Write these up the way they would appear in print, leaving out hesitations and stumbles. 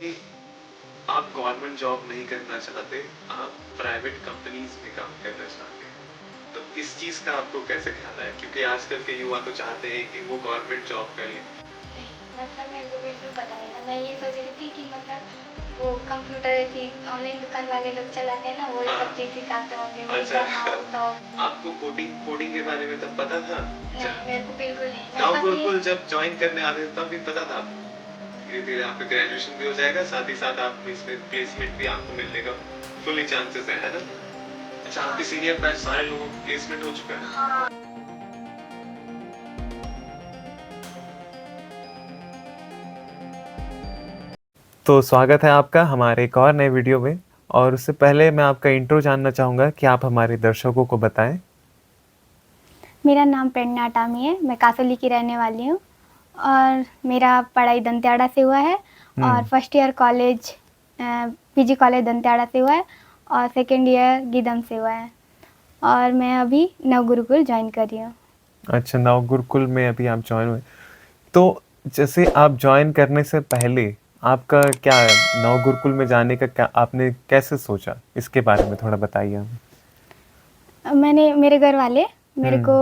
कि आप government job नहीं करना चाहते, आप प्राइवेट कंपनीज में काम करना चाहते हैं, तो इस चीज का आपको कैसे ख्याल है? क्योंकि आजकल के युवा तो चाहते हैं कि वो गवर्नमेंट जॉब करें। मतलब मेरे को बिल्कुल पता नहीं था। मैं ये सोच रही थी कि मतलब वो कंप्यूटर की ऑनलाइन दुकान वाले लोग चलाते हैं ना, वही हाँ। सब चीज सिखाते होंगे, वही अच्छा। करना होता होगा। आपको कोडिंग कोडिंग के बारे में तब पता था? नहीं, मेरे को बिल्कुल नहीं। गाँव मैं बस गुरुकुल ये जब ज्वाइन करने आते थे तब भी पता था आपको? धीरे धीरे आपका ग्रेजुएशन भी हो जाएगा, साथ ही साथ आप इसमें प्लेसमेंट भी आपको मिलने का फुली चांसेस है ना? अच्छा, आपके सीनियर बैच सारे लोगों को प्लेसमेंट हो चुका है? हाँ। तो स्वागत है आपका हमारे एक और नए वीडियो में। और उससे पहले मैं आपका इंट्रो जानना चाहूँगा कि आप हमारे दर्शकों को बताएं। मेरा नाम प्रेरणा टामी है, मैं कासोली की रहने वाली हूँ और मेरा पढ़ाई दंतेवाड़ा से हुआ है और first year college PG college Dantewada से हुआ है और सेकेंड ईयर गीदम से हुआ है और मैं अभी नव गुरुकुल ज्वाइन कर रही हूँ। अच्छा, नव गुरुकुल में अभी आप ज्वाइन हुए। तो जैसे आप ज्वाइन करने से पहले आपका क्या नव गुरुकुल में जाने का क्या आपने कैसे सोचा, इसके बारे में थोड़ा बताइए हमें। मैंने मेरे घर वाले मेरे को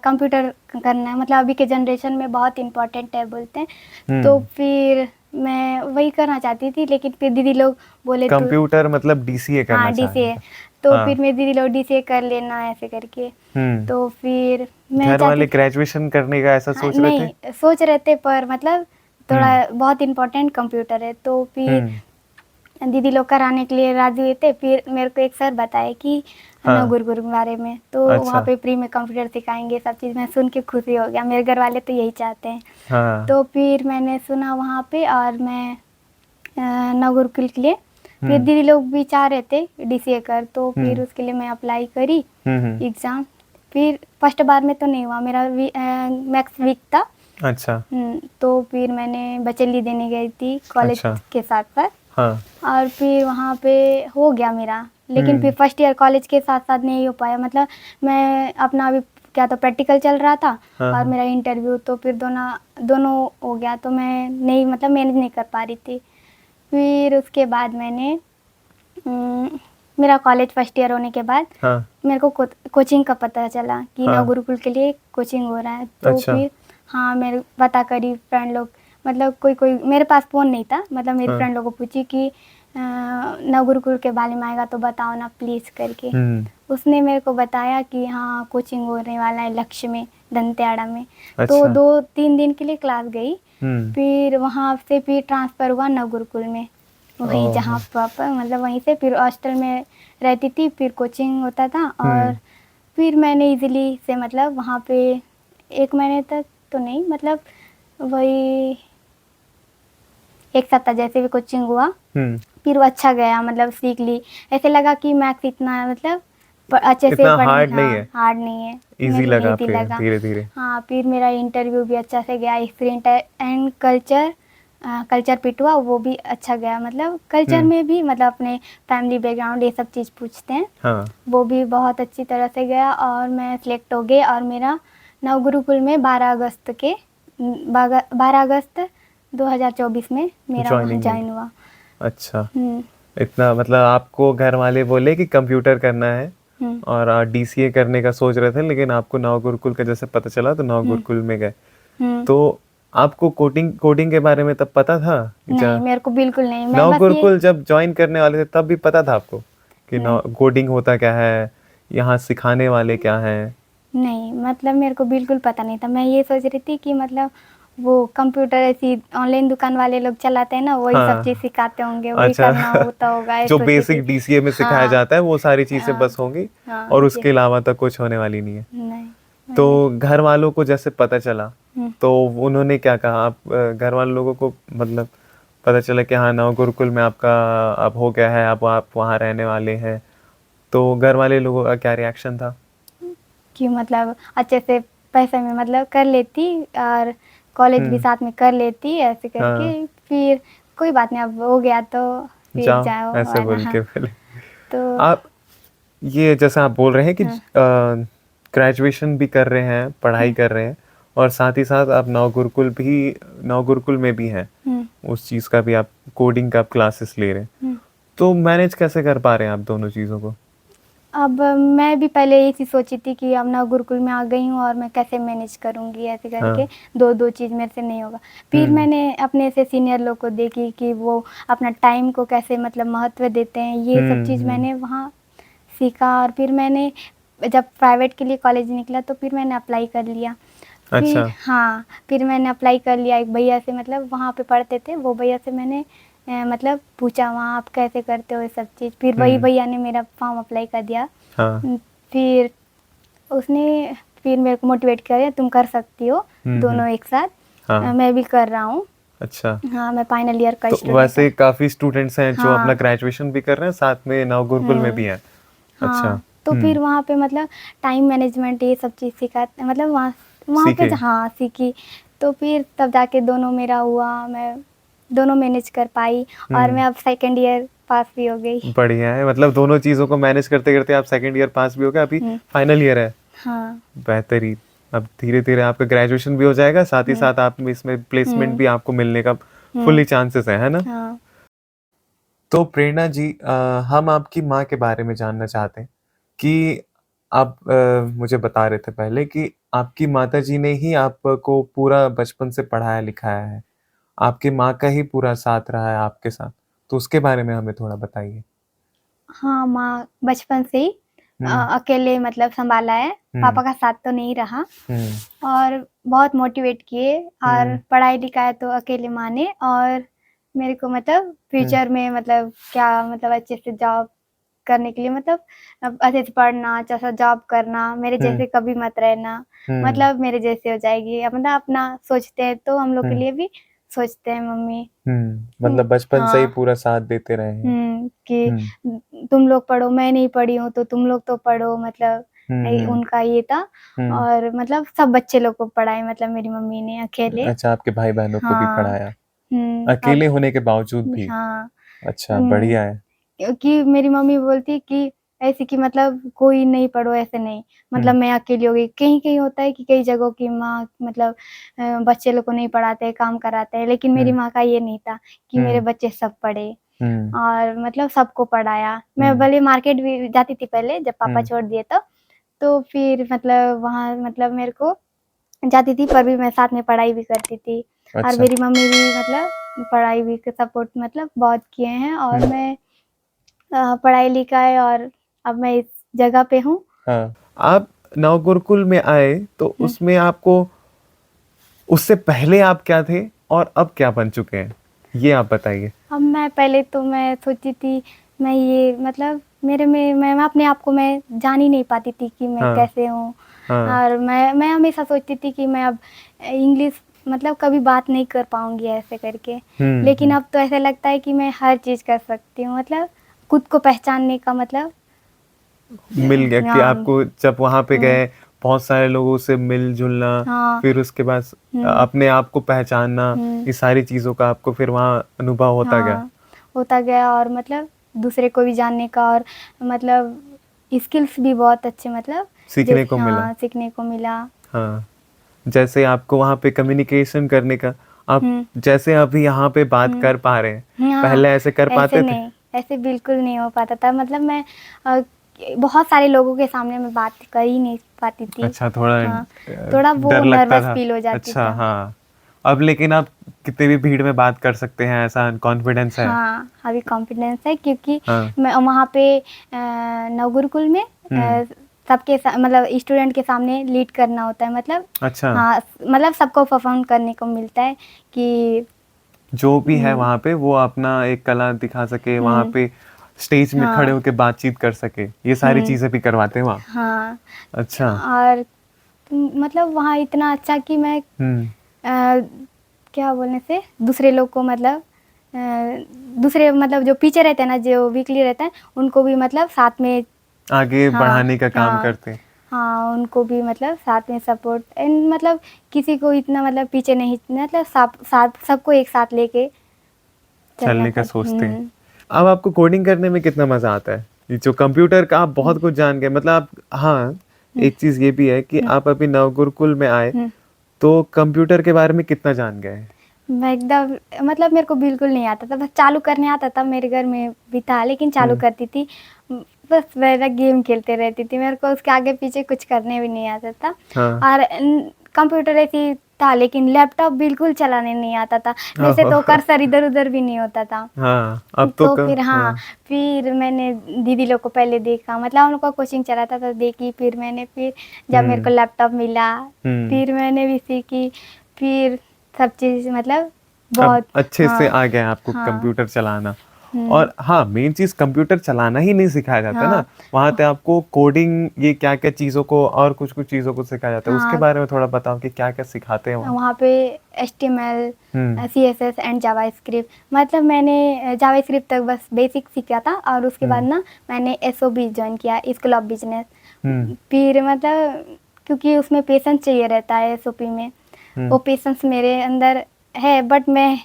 कंप्यूटर करना है, मतलब अभी के जनरेशन में बहुत इम्पोर्टेंट है बोलते हैं, तो फिर मैं वही करना चाहती थी, लेकिन फिर दीदी लोग बोले तो कंप्यूटर मतलब डीसीए करना हाँ चाह रहे डीसीए, थे। तो हाँ। फिर मेरे दीदी लोग डीसीए कर लेना ऐसे करके, तो फिर मैं घर वाले चाहती थी ग्रेजुएशन करने का ऐसा हाँ, सोच रहे थे? नहीं सोच रहे थे, पर मतलब थोड़ा बहुत इम्पोर्टेंट कंप्यूटर है, तो फिर दीदी लोग कराने के लिए राजी हुए थे। फिर मेरे को एक सर बताए कि नव गुरुकुल के बारे में, तो वहाँ पे फ्री में कंप्यूटर सिखाएंगे सब चीज़। मैं सुन के खुशी हो गया, मेरे घर वाले तो यही चाहते हैं। हाँ। तो फिर मैंने सुना वहाँ पे और मैं नव गुरुकुल के लिए, फिर दीदी लोग भी चाह रहे थे डीसीए कर, तो फिर उसके लिए मैं अप्लाई करी एग्ज़ाम। फिर फर्स्ट बार में तो नहीं हुआ, मेरा मैक्स वीक था। अच्छा। तो फिर मैंने बचेली देने गई थी कॉलेज के साथ साथ। हाँ। और फिर वहाँ पे हो गया मेरा, लेकिन फिर फर्स्ट ईयर कॉलेज के साथ साथ नहीं हो पाया। मतलब मैं अपना अभी क्या तो प्रैक्टिकल चल रहा था और मेरा इंटरव्यू, तो फिर दोनों हो गया, तो मैं नहीं मतलब मैनेज नहीं कर पा रही थी। फिर उसके बाद मैंने मेरा कॉलेज फर्स्ट ईयर होने के बाद मेरे को कोचिंग का पता चला कि नव गुरुकुल के लिए कोचिंग हो रहा है। तो फिर हाँ, मेरे पता करी फ्रेंड लोग, मतलब कोई मेरे पास फ़ोन नहीं था, मतलब मेरी फ्रेंड लोगों को पूछी कि नव गुरुकुल के बारे में आएगा तो बताओ ना प्लीज़ करके। उसने मेरे को बताया कि हाँ कोचिंग होने वाला है लक्ष्य में दंतेवाड़ा में। तो 2-3 दिन के लिए क्लास गई, फिर वहाँ से फिर ट्रांसफ़र हुआ नव गुरुकुल में, वही जहाँ प्रॉपर मतलब वहीं से। फिर हॉस्टल में रहती थी, फिर कोचिंग होता था और फिर मैंने इजीली से मतलब वहाँ पे 1 महीने तक तो नहीं, मतलब वही 1 सप्ताह जैसे भी कोचिंग हुआ, फिर वो अच्छा गया, मतलब सीख ली। ऐसे लगा कि मैथ्स इतना मतलब अच्छे से हार्ड नहीं है, हार्ड नहीं है, इजी लगा धीरे धीरे। हाँ, फिर मेरा इंटरव्यू भी अच्छा से गया, एक्सपीरियंस एंड कल्चर पिट हुआ, वो भी अच्छा गया। मतलब कल्चर में भी मतलब अपने फैमिली बैकग्राउंड ये सब चीज़ पूछते हैं। हाँ। वो भी बहुत अच्छी तरह से गया और मैं सिलेक्ट हो गई और मेरा नव गुरुकुल में 12 अगस्त 2024 में मेरा वहाँ ज्वाइन हुआ। अच्छा, इतना मतलब आपको घर वाले बोले कि कंप्यूटर करना है और डीसीए करने का सोच रहे थे, लेकिन आपको नव गुरुकुल का जैसे पता चला तो नव गुरुकुल में गए। तो आपको कोडिंग के बारे में तब पता था? नहीं, मेरे को बिल्कुल नहीं। मैं नव बस गुरुकुल जब ज्वाइन करने वाले थे तब भी पता था आपको कि कोडिंग होता क्या है, यहाँ सिखाने वाले क्या हैं? नहीं, मतलब मेरे को बिल्कुल पता नहीं था। मैं ये सोच रही थी कि मतलब वो कंप्यूटर ऐसी ऑनलाइन दुकान वाले लोग चलाते हैं ना, वही सब चीज़ सिखाते होंगे, वही करना होता होगा। जो बेसिक डीसीए में सिखाया जाता है वो सारी चीजें बस होंगी और उसके अलावा तो कुछ होने वाली नहीं है। नहीं। तो घर वालों को जैसे पता चला तो उन्होंने क्या कहा? आप घर वाले लोगों को मतलब पता चला कि हाँ नव गुरुकुल में आपका अब हो गया है, अब आप वहाँ रहने वाले हैं, तो घर वाले लोगों का क्या रिएक्शन था? कि मतलब अच्छे से पैसे में मतलब कर लेती और कॉलेज भी साथ में कर लेती, ऐसे करके फिर कोई बात नहीं, अब हो गया तो फिर जाओ ऐसे बोल के पहले तो आप ये जैसे आप बोल रहे हैं कि ग्रेजुएशन भी कर रहे हैं, पढ़ाई कर रहे हैं और साथ ही साथ आप नव गुरुकुल में भी हैं, उस चीज़ का भी आप कोडिंग का आप क्लासेस ले रहे हैं, तो मैनेज कैसे कर पा रहे हैं आप दोनों चीज़ों को? अब मैं भी पहले यही चीज़ सोची थी कि अब नव गुरुकुल में आ गई हूँ और मैं कैसे मैनेज करूँगी ऐसे करके, हाँ। दो चीज़ मेरे से नहीं होगा। फिर मैंने अपने से सीनियर लोग को देखी कि वो अपना टाइम को कैसे मतलब महत्व देते हैं, ये सब चीज़ मैंने वहाँ सीखा। और फिर मैंने जब प्राइवेट के लिए कॉलेज निकला तो फिर मैंने अप्लाई कर लिया। फिर अच्छा। हाँ, फिर मैंने अप्लाई कर लिया एक भैया से, मतलब वहाँ पे पढ़ते थे, वो भैया से मैंने मतलब पूछा वहाँ आप कैसे करते हो ये सब चीज़। फिर वही भैया ने मेरा फॉर्म अप्लाई कर दिया। हाँ। फिर उसने फिर मेरे को मोटिवेट किया, तुम कर सकती हो दोनों एक साथ। हाँ। मैं भी कर रहा हूँ। अच्छा, हाँ, मैं फाइनल ईयर का तो स्टूडेंट वैसे हूँ। काफ़ी स्टूडेंट्स हैं जो अपना हाँ। ग्रेजुएशन भी कर रहे हैं, साथ में नव गुरुकुल में भी हैं। अच्छा। हाँ, तो फिर वहाँ पे मतलब टाइम मैनेजमेंट ये सब चीज़ सिखाते, मतलब वहाँ वहाँ पे सीखे। हाँ सीखी। तो फिर तब जाके दोनों मेरा हुआ, मैं दोनों मैनेज कर पाई और मैं अब सेकंड ईयर पास भी हो गई। बढ़िया है, मतलब दोनों चीज़ों को मैनेज करते करते आप सेकंड ईयर पास भी हो गए, अभी फाइनल ईयर है। हाँ। बेहतरीन। अब धीरे धीरे आपका ग्रेजुएशन भी हो जाएगा, साथ ही साथ आप में इसमें प्लेसमेंट भी आपको मिलने का फुल्ली चांसेस है ना? हाँ। तो प्रेरणा जी, हम आपकी माँ के बारे में जानना चाहते हैं कि आप मुझे बता रहे थे पहले कि आपकी माताजी ने ही आपको पूरा बचपन से पढ़ाया लिखाया है, आपकी माँ का ही पूरा साथ रहा है आपके साथ, तो उसके बारे में हमें थोड़ा बताइए। हाँ, माँ बचपन से ही अकेले मतलब सँभाला है, पापा का साथ तो नहीं रहा और बहुत मोटिवेट किए और पढ़ाई-लिखाई तो अकेले माँ ने। और मेरे को मतलब फ्यूचर में मतलब क्या मतलब अच्छे से जॉब करने के लिए, मतलब अच्छे से पढ़ना, अच्छा सा जॉब करना, मेरे जैसे कभी मत रहना, मतलब मेरे जैसे हो जाएगी। मतलब अपना सोचते हैं तो हम लोग के लिए भी सोचते हैं मम्मी। मतलब बचपन से ही हाँ। पूरा साथ देते रहे हैं। कि तुम लोग पढ़ो, मैं नहीं पढ़ी हूँ तो तुम लोग तो पढ़ो, मतलब उनका ये था। और मतलब सब बच्चे लोग को पढ़ाए, मतलब मेरी मम्मी ने अकेले। अच्छा, आपके भाई बहनों को भी हाँ। पढ़ाया, अब अकेले होने के बावजूद भी। हाँ। अच्छा, बढ़िया है। क्योंकि मेरी मम्मी बोलती कि ऐसे कि मतलब कोई नहीं पढ़ो, ऐसे नहीं, मतलब मैं अकेली हो गई। कहीं-कहीं होता है कि कई जगहों की माँ मतलब बच्चे लोग को नहीं पढ़ाते हैं, काम कराते हैं, लेकिन मेरी माँ का ये नहीं था कि मेरे बच्चे सब पढ़े और मतलब सबको पढ़ाया। मैं भले मार्केट भी जाती थी पहले जब पापा छोड़ दिए तो फिर मतलब वहाँ मतलब मेरे को जाती थी, पर भी मैं साथ में पढ़ाई भी करती थी। और अच्छा। मेरी मम्मी भी मतलब पढ़ाई भी सपोर्ट मतलब बहुत किए हैं और मैं पढ़ाई-लिखाई और अब मैं इस जगह पे हूँ। हाँ, आप नव गुरुकुल में आए तो उसमें आपको, उससे पहले आप क्या थे और अब क्या बन चुके हैं? ये आप बताइए। अब मैं पहले तो मैं सोचती थी मैं ये मतलब मेरे में मैं अपने आप को मैं जान ही नहीं पाती थी कि मैं हाँ। कैसे हूँ। हाँ। और मैं हमेशा सोचती थी कि मैं अब इंग्लिश मतलब कभी बात नहीं कर पाऊँगी ऐसे करके। लेकिन अब तो ऐसा लगता है कि मैं हर चीज़ कर सकती हूँ, मतलब खुद को पहचानने का मतलब मिल गया कि हाँ। आपको जब वहाँ पे गए, बहुत सारे लोगों से मिल-जुलना, हाँ। फिर उसके बाद अपने आप को पहचानना, ये सारी चीज़ों का आपको फिर वहाँ अनुभव होता गया। हाँ, होता गया और मतलब दूसरे को भी जानने का और मतलब स्किल्स भी बहुत अच्छे मतलब सीखने को मिला। हाँ, सीखने को मिला। हाँ, जैसे आपको वहाँ पे कम्युनिकेशन करने का, आप जैसे अभी यहाँ पे बात कर पा रहे हैं, हाँ, पहले ऐसे कर ऐसे पाते थे? नहीं, ऐसे बिल्कुल नहीं हो पाता था। मतलब मैं बहुत सारे लोगों के सामने मैं बात कर ही नहीं पाती थी। अच्छा, थोड़ा हाँ, थोड़ा वो डर लगता नर्वस था। फील हो जाती अच्छा, था। हाँ। अब लेकिन आप कितने भी भीड़ में बात कर सकते हैं, ऐसा कॉन्फिडेंस है? हाँ, अभी कॉन्फिडेंस है क्योंकि हाँ। मैं वहाँ पे नवगुरुकुल में सबके मतलब स्टूडेंट के सामने लीड करना होता है, मतलब अच्छा। हाँ, मतलब सबको परफॉर्म करने को मिलता है कि जो भी है वहाँ पे वो अपना एक कला दिखा सके, वहाँ पे स्टेज में खड़े होके बातचीत कर सके, ये सारी चीज़ें भी करवाते हैं वहाँ? हाँ। अच्छा। और मतलब वहाँ इतना अच्छा कि मैं क्या बोलने से दूसरे लोग को मतलब दूसरे मतलब जो पीछे रहते हैं ना, जो वीकली रहते हैं, उनको भी मतलब साथ में आगे हाँ, बढ़ाने का काम हाँ, करते हैं। हाँ, उनको भी मतलब साथ में सपोर्ट एंड मतलब किसी को इतना मतलब पीछे नहीं, मतलब साथ सबको एक साथ लेके चलना चलने का पड़ता। सोचते हैं। अब आपको कोडिंग करने में कितना मज़ा आता है? ये जो कंप्यूटर का आप बहुत कुछ जान गए, मतलब आप, हाँ, एक चीज़ ये भी है कि आप अभी नवगुरुकुल में आए, तो कंप्यूटर के बारे में कितना जान गए? मैं एकदम मतलब मेरे को बिल्कुल नहीं आता था, बस चालू करने आता था, मेरे घर में भी था लेकिन चालू करती थी, बस वैसा गेम खेलते रहती थी, मेरे को उसके आगे पीछे कुछ करने भी नहीं आता था। हाँ। और कंप्यूटर ऐसी था लेकिन लैपटॉप बिल्कुल चलाने नहीं आता था, वैसे तो कर्सर इधर उधर भी नहीं होता था। हाँ अब तो फिर हाँ, फिर मैंने दीदी लोग को पहले देखा, मतलब हम लोग का कोचिंग चला था तो देखी, फिर मैंने फिर जब मेरे को लैपटॉप मिला फिर मैंने भी सीखी, फिर सब चीज़ मतलब अब बहुत अच्छे से हाँ आ गया आपको हाँ कंप्यूटर चलाना। और हाँ, मेन चीज कंप्यूटर चलाना ही नहीं सिखाया जाता ना, हाँ वहाँ पे आपको कोडिंग, ये क्या क्या चीजों को और कुछ कुछ चीजों को सिखाया जाता है, उसके हाँ बारे में थोड़ा बताओ कि क्या क्या सिखाते हैं वहाँ। वहाँ पे HTML hmm CSS and JavaScript, मतलब मैंने जावास्क्रिप्ट तक बस बेसिक सीखा था, और उसके बाद ना मैंने SOB ज्वाइन किया, स्कूल ऑफ बिजनेस। हम्म फिर मतलब क्योंकि उसमें पेशेंस चाहिए रहता है SOP में, वो पेशेंस मेरे अंदर है, बट मैं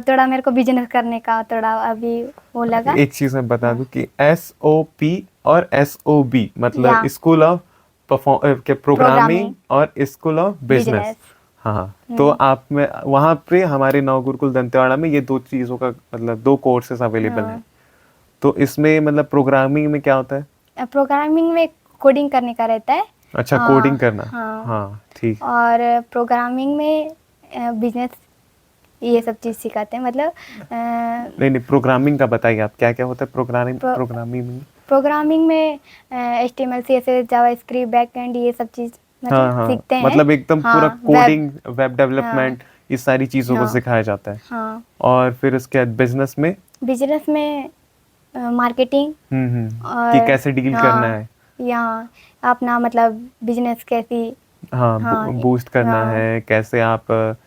थोड़ा मेरे को बिजनेस करने का थोड़ा अभी वो लगा। एक चीज मैं बता दूं कि SOP और SOB मतलब या स्कूल ऑफ प्रोग्रामिंग प्रोग्रामिंग और स्कूल ऑफ बिजनेस। बिजनेस। हाँ, तो आप में वहाँ पे हमारे नव गुरुकुल दंतेवाड़ा में ये दो चीजों का मतलब दो कोर्सेज अवेलेबल हैं। तो इसमें मतलब प्रोग्रामिंग में क्या होता है? प्रोग्रामिंग में कोडिंग करने का रहता है। अच्छा, कोडिंग करना। हाँ, हाँ ठीक। और प्रोग्रामिंग में बिजनेस ये सब चीज़ सिखाते हैं, मतलब नहीं नहीं, प्रोग्रामिंग का बताइए आप, क्या क्या होता है प्रोग्रामिंग में? प्रोग्रामिंग में HTML CSS जावास्क्रिप्ट बैकएंड ये सब चीज़ हाँ मतलब हाँ, सीखते हैं। मतलब एकदम पूरा हाँ कोडिंग, वेब हाँ डेवलपमेंट, इस सारी चीज़ों को हाँ सिखाया जाता है। हाँ। और फिर उसके बाद बिजनेस में? बिजनेस में मार्केटिंग कि और कैसे डील करना हाँ है। यहाँ अपना मतलब बिजनेस कैसी। हाँ, हाँ बूस्ट करना हाँ है, कैसे आप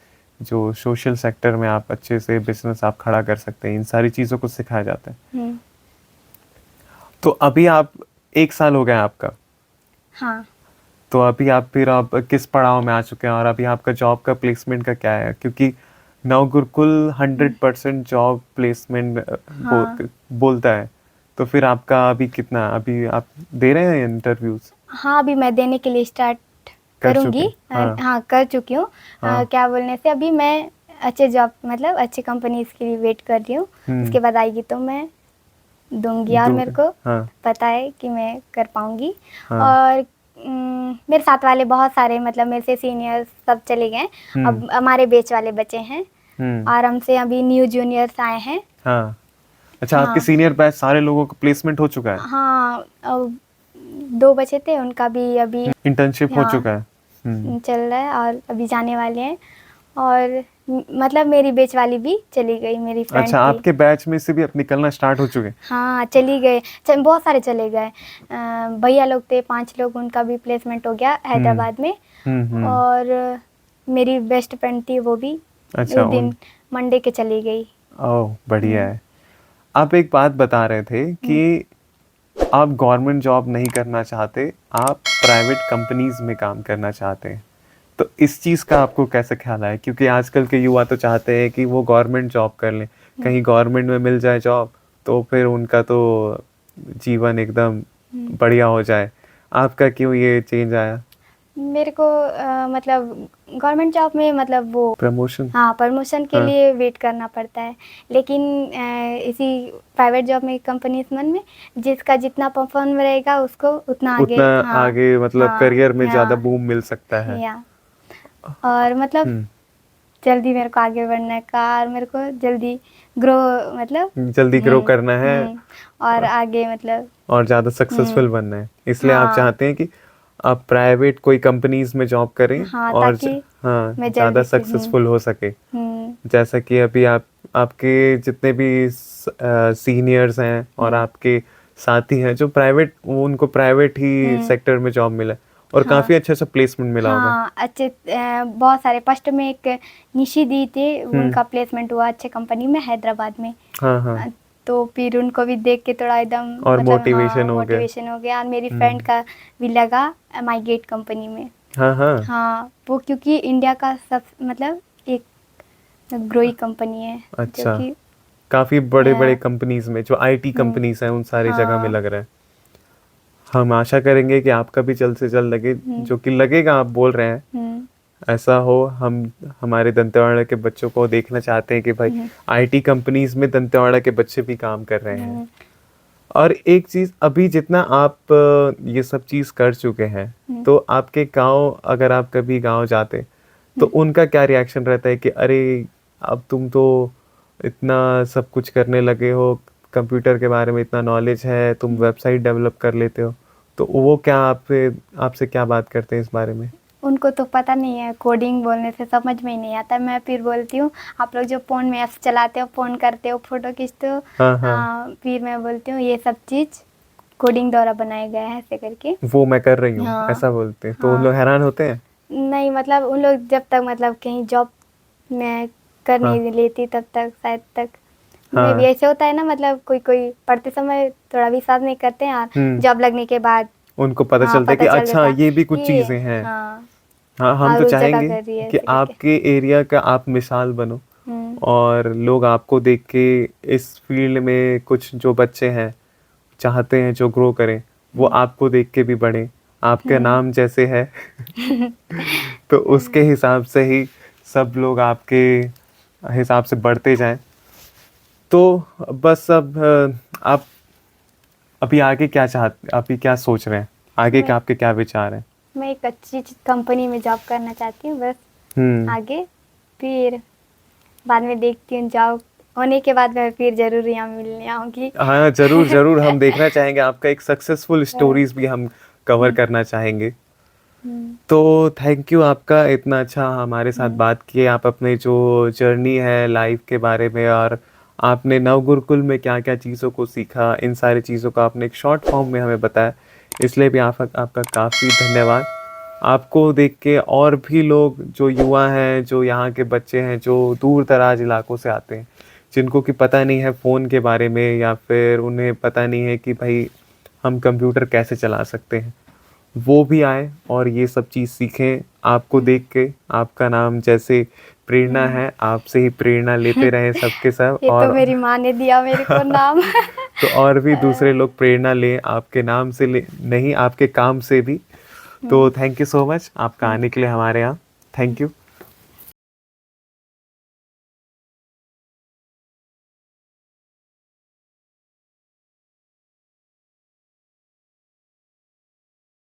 जो सोशल सेक्टर में आप अच्छे से बिजनेस आप खड़ा कर सकते हैं, इन सारी चीज़ों को सिखाया जाता है। हम्म, तो अभी आप 1 साल हो गया आपका, हाँ तो अभी आप फिर आप किस पड़ाव में आ चुके हैं और अभी आपका जॉब का प्लेसमेंट का क्या है? क्योंकि नव गुरुकुल 100% जॉब प्लेसमेंट हाँ बोलता है, तो फिर आपका अभी कितना, अभी आप दे रहे हैं इंटरव्यूज? हाँ, अभी मैं देने के लिए स्टार्ट कर चुके करूँगी। हैं? हाँ हाँ कर चुकी हूँ। हाँ। क्या बोलने से अभी मैं अच्छे जॉब मतलब अच्छी कंपनीज के लिए वेट कर रही हूँ, उसके बाद आएगी तो मैं दूंगी, और मेरे को हाँ पता है कि मैं कर पाऊंगी। हाँ। और मेरे साथ वाले बहुत सारे मतलब मेरे से सीनियर सब चले गए, अब हमारे बैच वाले बचे हैं, और हमसे अभी न्यू जूनियर्स आए हैं। हाँ। अच्छा, आपके हाँ सीनियर बैच सारे लोगों का प्लेसमेंट हो चुका है? हाँ, अब 2 बचे थे उनका भी अभी इंटर्नशिप हो हाँ चुका है? चल रहा है, और अभी जाने वाले हैं। और मतलब मेरी बैच वाली भी चली गई, मेरी फ्रेंड अच्छा, थी। आपके बैच में से भी अब निकलना स्टार्ट हो चुके हैं? हाँ चली गए, बहुत सारे चले गए। भैया लोग थे 5 लोग, उनका भी प्लेसमेंट हो गया हैदराबाद में। और मेरी बेस्ट फ्रेंड थी वो भी अच्छा, उस दिन मंडे के चली गई। ओह बढ़िया है। आप एक बात बता रहे थे कि आप गवर्नमेंट जॉब नहीं करना चाहते, आप प्राइवेट कंपनीज में काम करना चाहते हैं, तो इस चीज़ का आपको कैसे ख्याल है? क्योंकि आजकल के युवा तो चाहते हैं कि वो गवर्नमेंट जॉब कर लें, कहीं गवर्नमेंट में मिल जाए जॉब तो फिर उनका तो जीवन एकदम बढ़िया हो जाए। आपका क्यों ये चेंज आया? मेरे को मतलब गवर्नमेंट जॉब में मतलब वो प्रमोशन? हाँ प्रमोशन के हाँ। लिए वेट करना पड़ता है, लेकिन इसी प्राइवेट जॉब में कंपनीज में जिसका जितना परफॉर्म रहेगा उसको उतना आगे उतना हाँ आगे मतलब हाँ करियर में ज़्यादा हाँ बूम मिल सकता है। या और मतलब जल्दी मेरे को आगे बढ़ने का, और मेरे को जल्दी ग्रो मतलब जल्दी ग्रो करना है और आगे मतलब और ज़्यादा सक्सेसफुल बनना है, इसलिए आप हाँ चाहते हैं कि आप प्राइवेट कोई कंपनीज में जॉब करें हाँ और ताकि हाँ मैं ज़्यादा जल्दी से सक्सेसफुल हो सके। जैसा कि अभी आप आपके जितने भी सीनियर्स हैं और आपके साथी हैं जो प्राइवेट, वो उनको प्राइवेट ही सेक्टर में जॉब मिला और हाँ काफ़ी अच्छा सा प्लेसमेंट मिला होगा। हाँ अच्छे बहुत सारे। फर्स्ट में एक निशी दी थी, उनका प्लेसमेंट हुआ अच्छे कंपनी में हैदराबाद में। हाँ हाँ। तो फिर उनको भी देख के थोड़ा एकदम और मतलब मोटिवेशन हो गया। मोटिवेशन हो गया। और मेरी फ्रेंड का भी लगा माई गेट कंपनी में। हाँ हाँ। हाँ वो क्योंकि इंडिया का सब मतलब एक ग्रोइंग कंपनी है, अच्छा, जो कि काफ़ी बड़े बड़े कंपनीज में जो आईटी कंपनीज हैं उन सारी जगह में हाँ लग रहा है। हम आशा करेंगे कि आपका भी जल्द से जल्द लगे, जो कि लगेगा, आप बोल रहे हैं। ऐसा हो। हम हमारे दंतेवाड़ा के बच्चों को देखना चाहते हैं कि भाई आईटी कंपनीज में दंतेवाड़ा के बच्चे भी काम कर रहे हैं। और एक चीज, अभी जितना आप ये सब चीज कर चुके हैं, तो आपके गांव, अगर आप कभी गांव जाते तो उनका क्या रिएक्शन रहता है कि अरे अब तुम तो इतना सब कुछ करने लगे हो, कंप्यूटर के बारे में इतना नॉलेज है, तुम वेबसाइट डेवलप कर लेते हो, तो वो क्या आपसे क्या बात करते हैं इस बारे में? उनको तो पता नहीं है, कोडिंग बोलने से समझ में ही नहीं आता। मैं फिर बोलती हूँ आप लोग जो फ़ोन में ऐप्स चलाते हो, फ़ोन करते हो, फ़ोटो खींचते हो, फिर मैं बोलती हूँ ये सब चीज़ कोडिंग द्वारा बनाया गया है, ऐसे करके वो मैं कर रही हूँ, हाँ। ऐसा बोलते हैं तो उन लोग हैरान होते हैं? नहीं, मतलब उन लोग जब तक मतलब कहीं जॉब मैं कर नहीं लेती तब तक शायद तक में भी ऐसे होता है ना, मतलब कोई कोई पढ़ते समय थोड़ा विश्वास नहीं करते हैं, और जॉब लगने के बाद उनको पता चलता है कि अच्छा ये भी कुछ चीजें हैं। हाँ, हम तो चाहेंगे कि आपके एरिया का आप मिसाल बनो और लोग आपको देख के इस फील्ड में कुछ जो बच्चे हैं चाहते हैं जो ग्रो करें, वो आपको देख के भी बढ़े। आपका नाम जैसे है तो उसके हिसाब से ही सब लोग आपके हिसाब से बढ़ते जाएं। तो बस अब आप अभी आगे क्या अभी क्या सोच रहे हैं, आगे के आपके क्या विचार हैं? मैं एक अच्छी कंपनी में जॉब करना चाहती हूँ बस। आगे फिर बाद में देखती हूँ, जॉब होने के बाद मैं फिर जरूर यहाँ मिलने आऊँगी। हाँ जरूर जरूर, हम देखना चाहेंगे आपका एक सक्सेसफुल स्टोरीज भी हम कवर करना चाहेंगे। तो थैंक यू आपका इतना अच्छा हमारे साथ बात किए, आप अपने जो जर्नी है लाइफ के बारे में, और आपने नवगुरुकुल में क्या क्या चीज़ों को सीखा, इन सारी चीज़ों का आपने एक शॉर्ट फॉर्म में हमें बताया, इसलिए भी आपका काफ़ी धन्यवाद। आपको देख के और भी लोग जो युवा हैं, जो यहाँ के बच्चे हैं, जो दूर दराज इलाकों से आते हैं, जिनको कि पता नहीं है फ़ोन के बारे में, या फिर उन्हें पता नहीं है कि भाई हम कंप्यूटर कैसे चला सकते हैं, वो भी आए और ये सब चीज़ सीखें। आपको देख के आपका नाम जैसे प्रेरणा है, आपसे ही प्रेरणा लेते रहे सबके सब। ये और तो मेरी माँ ने दिया मेरे को नाम तो और भी दूसरे लोग प्रेरणा लें आपके नाम से, नहीं आपके काम से भी। तो थैंक यू सो मच आपका आने के लिए हमारे यहाँ। Thank you.